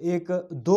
1-2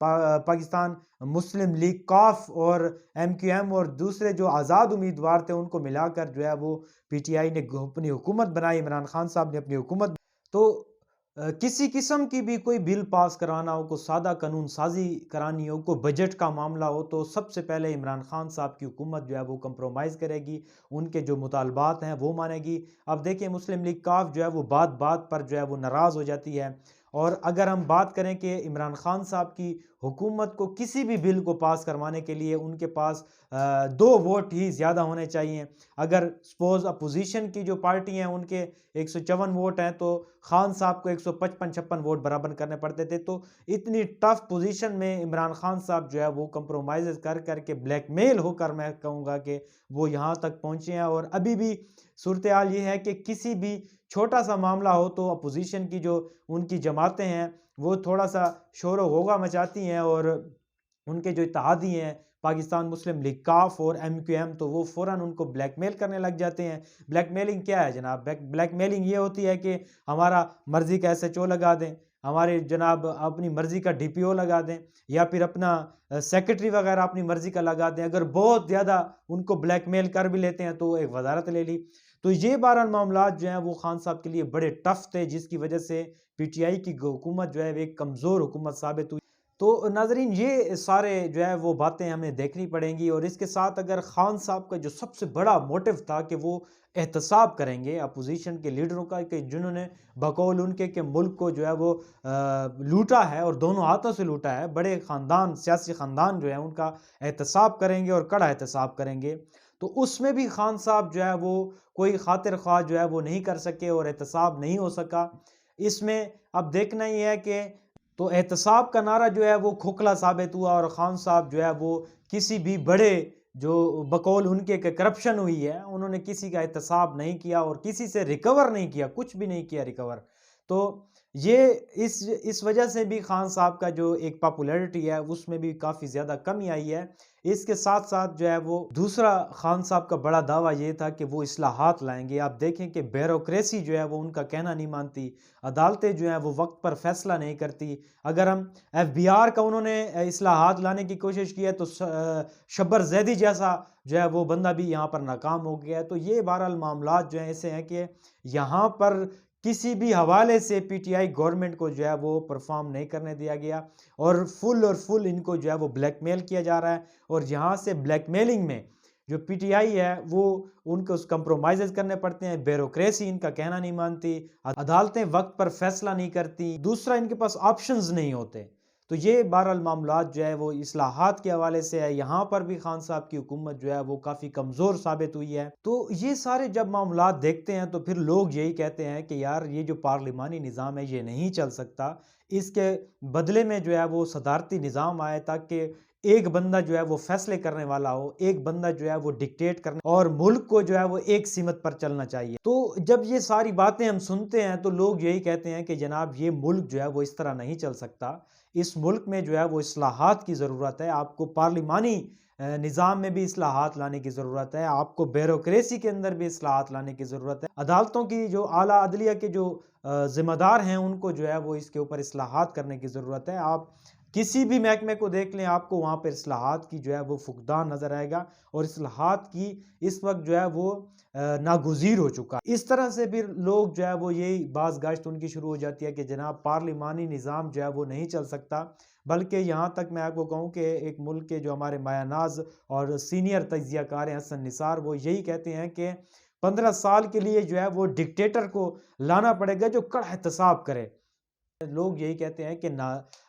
پاکستان مسلم league کاف اور MQM اور دوسرے جو آزاد امیدوار تھے ان کو ملا کر جو ہے وہ PTI نے اپنی حکومت بنائی، عمران خان صاحب نے اپنی حکومت. تو کسی قسم کی بھی کوئی بل پاس کرانا ہو، کوئی سادہ قانون سازی کرانی ہو، کوئی بجٹ کا معاملہ ہو، تو سب سے پہلے عمران خان صاحب کی حکومت جو ہے وہ کمپرومائز کرے گی، ان کے جو مطالبات ہیں وہ مانے گی. اب دیکھیں مسلم لیگ کاف جو ہے وہ بات بات پر جو ہے وہ ناراض ہو جاتی ہے. اور اگر ہم بات کریں کہ عمران خان صاحب کی حکومت کو کسی بھی بل کو پاس کروانے کے لیے ان کے پاس 2 ووٹ ہی زیادہ ہونے چاہیے. اگر سپوز اپوزیشن کی جو پارٹی ہیں ان کے 154 ووٹ ہیں تو خان صاحب کو 155-56 ووٹ برابر کرنے پڑتے تھے. تو اتنی ٹف پوزیشن میں عمران خان صاحب جو ہے وہ کمپرومائز کر کر کے بلیک میل ہو کر میں کہوں گا کہ وہ یہاں تک پہنچے ہیں. اور ابھی بھی صورتحال یہ ہے کہ کسی بھی چھوٹا سا معاملہ ہو تو اپوزیشن کی جو ان کی جماعتیں ہیں وہ تھوڑا سا شور و غوغا مچاتی ہیں، اور ان کے جو اتحادی ہیں پاکستان مسلم لیگ کاف اور MQM تو وہ فوراً ان کو بلیک میل کرنے لگ جاتے ہیں. بلیک میلنگ کیا ہے جناب؟ بلیک میلنگ یہ ہوتی ہے کہ ہمارا مرضی کا SHO لگا دیں، ہمارے جناب اپنی مرضی کا DPO لگا دیں، یا پھر اپنا سیکرٹری وغیرہ اپنی مرضی کا لگا دیں. اگر بہت زیادہ ان کو بلیک میل کر بھی لیتے ہیں تو ایک وزارت لے لی. تو یہ بہرحال معاملات جو ہیں وہ خان صاحب کے لیے بڑے ٹف تھے، جس کی وجہ سے PTI کی حکومت جو ہے ایک کمزور حکومت ثابت ہوئی. تو ناظرین یہ سارے جو ہے وہ باتیں ہمیں دیکھنی پڑیں گی. اور اس کے ساتھ اگر خان صاحب کا جو سب سے بڑا موٹو تھا کہ وہ احتساب کریں گے اپوزیشن کے لیڈروں کا، کہ جنہوں نے بقول ان کے کہ ملک کو جو ہے وہ لوٹا ہے اور دونوں ہاتھوں سے لوٹا ہے، بڑے خاندان سیاسی خاندان جو ہیں ان کا احتساب کریں گے اور کڑا احتساب کریں گے. تو اس میں بھی خان صاحب جو ہے وہ کوئی خاطر خواہ جو ہے وہ نہیں کر سکے اور احتساب نہیں ہو سکا. اس میں اب دیکھنا ہی ہے کہ تو احتساب کا نعرہ جو ہے وہ کھوکھلا ثابت ہوا، اور خان صاحب جو ہے وہ کسی بھی بڑے جو بقول ان کے کرپشن ہوئی ہے انہوں نے کسی کا احتساب نہیں کیا اور کسی سے ریکور نہیں کیا، کچھ بھی نہیں کیا ریکور. تو یہ اس وجہ سے بھی خان صاحب کا جو ایک پاپولیرٹی ہے اس میں بھی کافی زیادہ کمی آئی ہے. اس کے ساتھ ساتھ جو ہے وہ دوسرا خان صاحب کا بڑا دعویٰ یہ تھا کہ وہ اصلاحات لائیں گے. آپ دیکھیں کہ بیوروکریسی جو ہے وہ ان کا کہنا نہیں مانتی، عدالتیں جو ہیں وہ وقت پر فیصلہ نہیں کرتی. اگر ہم FBR کا انہوں نے اصلاحات لانے کی کوشش کی ہے تو شبر زیدی جیسا جو ہے وہ بندہ بھی یہاں پر ناکام ہو گیا ہے. تو یہ بہرحال معاملات جو ہیں ایسے ہیں کہ یہاں پر کسی بھی حوالے سے PTI گورنمنٹ کو جو ہے وہ پرفارم نہیں کرنے دیا گیا، اور فل ان کو جو ہے وہ بلیک میل کیا جا رہا ہے. اور یہاں سے بلیک میلنگ میں جو PTI ہے وہ ان کو کمپرومائز کرنے پڑتے ہیں. بیوروکریسی ان کا کہنا نہیں مانتی، عدالتیں وقت پر فیصلہ نہیں کرتی، دوسرا ان کے پاس آپشنز نہیں ہوتے. تو یہ بہرحال معاملات جو ہے وہ اصلاحات کے حوالے سے ہے. یہاں پر بھی خان صاحب کی حکومت جو ہے وہ کافی کمزور ثابت ہوئی ہے. تو یہ سارے جب معاملات دیکھتے ہیں تو پھر لوگ یہی کہتے ہیں کہ یار یہ جو پارلیمانی نظام ہے یہ نہیں چل سکتا، اس کے بدلے میں جو ہے وہ صدارتی نظام آئے تاکہ ایک بندہ جو ہے وہ فیصلے کرنے والا ہو، ایک بندہ جو ہے وہ ڈکٹیٹ کرنے، اور ملک کو جو ہے وہ ایک سمت پر چلنا چاہیے. تو جب یہ ساری باتیں ہم سنتے ہیں تو لوگ یہی کہتے ہیں کہ جناب یہ ملک جو ہے وہ اس طرح نہیں چل سکتا، اس ملک میں جو ہے وہ اصلاحات کی ضرورت ہے. آپ کو پارلیمانی نظام میں بھی اصلاحات لانے کی ضرورت ہے، آپ کو بیوروکریسی کے اندر بھی اصلاحات لانے کی ضرورت ہے، عدالتوں کی جو اعلیٰ عدلیہ کے جو ذمہ دار ہیں ان کو جو ہے وہ اس کے اوپر اصلاحات کرنے کی ضرورت ہے. آپ کسی بھی محکمے کو دیکھ لیں آپ کو وہاں پر اصلاحات کی جو ہے وہ فقدان نظر آئے گا، اور اصلاحات کی اس وقت جو ہے وہ ناگزیر ہو چکا. اس طرح سے پھر لوگ جو ہے وہ یہی باز گشت ان کی شروع ہو جاتی ہے کہ جناب پارلیمانی نظام جو ہے وہ نہیں چل سکتا. بلکہ یہاں تک میں آپ کو کہوں کہ ایک ملک کے جو ہمارے مایہ ناز اور سینئر تجزیہ کار ہیں حسن نثار، وہ یہی کہتے ہیں کہ 15 سال کے لیے جو ہے وہ ڈکٹیٹر کو لانا پڑے گا جو کڑا احتساب کرے. لوگ یہی کہتے ہیں کہ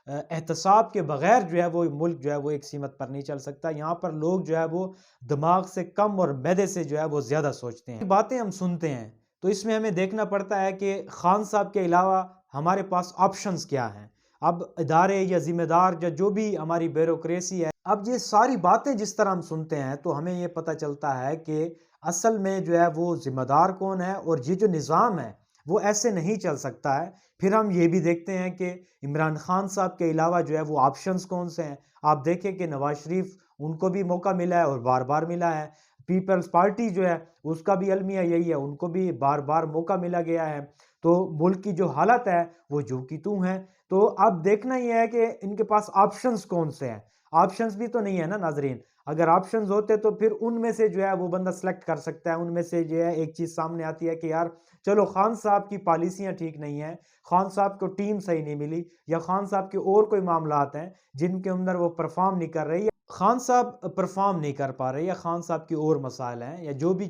احتساب کے بغیر جو ہے وہ ملک جو ہے وہ ایک سمت پر نہیں چل سکتا. یہاں پر لوگ جو ہے وہ دماغ سے کم اور معدے سے جو ہے وہ زیادہ سوچتے ہیں. باتیں ہم سنتے ہیں تو اس میں ہمیں دیکھنا پڑتا ہے کہ خان صاحب کے علاوہ ہمارے پاس آپشنز کیا ہیں. اب ادارے یا ذمہ دار جو بھی ہماری بیوروکریسی ہے، اب یہ ساری باتیں جس طرح ہم سنتے ہیں تو ہمیں یہ پتہ چلتا ہے کہ اصل میں جو ہے وہ ذمہ دار کون ہے، اور یہ جو نظام ہے وہ ایسے نہیں چل سکتا ہے. پھر ہم یہ بھی دیکھتے ہیں کہ عمران خان صاحب کے علاوہ جو ہے وہ آپشنز کون سے ہیں. آپ دیکھیں کہ نواز شریف ان کو بھی موقع ملا ہے اور بار بار ملا ہے. پیپلز پارٹی جو ہے اس کا بھی المیہ یہی ہے، ان کو بھی بار بار موقع ملا گیا ہے. تو ملک کی جو حالت ہے وہ جو کی توں ہے. تو اب دیکھنا یہ ہے کہ ان کے پاس آپشنز کون سے ہیں. آپشنز بھی تو نہیں ہے نا ناظرین. اگر آپشنز ہوتے تو پھر ان میں سے جو ہے وہ بندہ سلیکٹ کر سکتا ہے. ان میں سے جو ہے ایک چیز سامنے آتی ہے کہ یار چلو خان صاحب کی پالیسیاں ٹھیک نہیں ہیں, خان صاحب کو ٹیم صحیح نہیں ملی, یا خان صاحب کے اور کوئی معاملات ہیں جن کے اندر وہ پرفارم نہیں کر رہی, خان صاحب پرفارم نہیں کر پا رہے, یا خان صاحب کی اور مسائل ہیں, یا جو بھی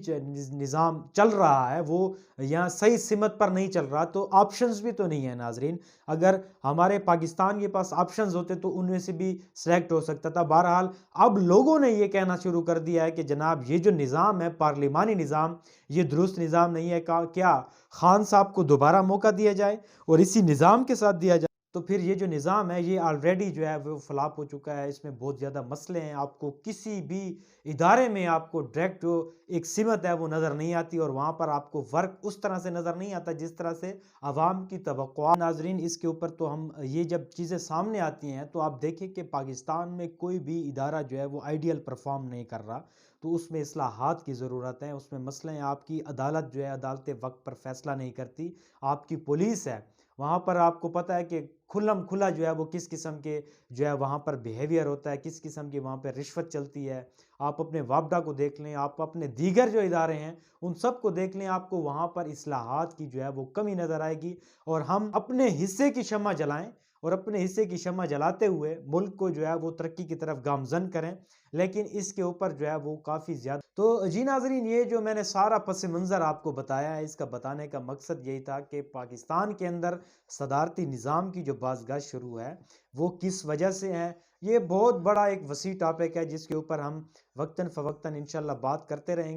نظام چل رہا ہے وہ یہاں صحیح سمت پر نہیں چل رہا. تو آپشنز بھی تو نہیں ہے ناظرین. اگر ہمارے پاکستان کے پاس آپشنز ہوتے تو ان میں سے بھی سلیکٹ ہو سکتا تھا. بہرحال اب لوگوں نے یہ کہنا شروع کر دیا ہے کہ جناب یہ جو نظام ہے پارلیمانی نظام, یہ درست نظام نہیں ہے. کیا خان صاحب کو دوبارہ موقع دیا جائے اور اسی نظام کے ساتھ دیا جائے؟ تو پھر یہ جو نظام ہے یہ آلریڈی جو ہے وہ فلاپ ہو چکا ہے. اس میں بہت زیادہ مسئلے ہیں. آپ کو کسی بھی ادارے میں آپ کو ڈائریکٹ جو ایک سمت ہے وہ نظر نہیں آتی, اور وہاں پر آپ کو ورک اس طرح سے نظر نہیں آتا جس طرح سے عوام کی توقعات. ناظرین اس کے اوپر تو ہم یہ جب چیزیں سامنے آتی ہیں تو آپ دیکھیں کہ پاکستان میں کوئی بھی ادارہ جو ہے وہ آئیڈیل پرفارم نہیں کر رہا. تو اس میں اصلاحات کی ضرورت ہے. اس میں مسئلے ہیں, آپ کی عدالت جو ہے عدالتیں وقت پر فیصلہ نہیں کرتی. آپ کی پولیس ہے, وہاں پر آپ کو پتہ ہے کہ کھلم کھلا جو ہے وہ کس قسم کے جو ہے وہاں پر بیہیویئر ہوتا ہے, کس قسم کی وہاں پہ رشوت چلتی ہے. آپ اپنے وابڈا کو دیکھ لیں, آپ اپنے دیگر جو ادارے ہیں ان سب کو دیکھ لیں, آپ کو وہاں پر اصلاحات کی جو ہے وہ کمی نظر آئے گی. اور ہم اپنے حصے کی شمع جلائیں, اور اپنے حصے کی شمع جلاتے ہوئے ملک کو جو ہے وہ ترقی کی طرف گامزن کریں, لیکن اس کے اوپر جو ہے وہ کافی زیادہ. تو جی ناظرین, یہ جو میں نے سارا پس منظر آپ کو بتایا ہے, اس کا بتانے کا مقصد یہی تھا کہ پاکستان کے اندر صدارتی نظام کی جو بازگشت شروع ہے وہ کس وجہ سے ہے. یہ بہت بڑا ایک وسیع ٹاپک ہے جس کے اوپر ہم وقتاً فوقتاً انشاءاللہ بات کرتے رہیں گے.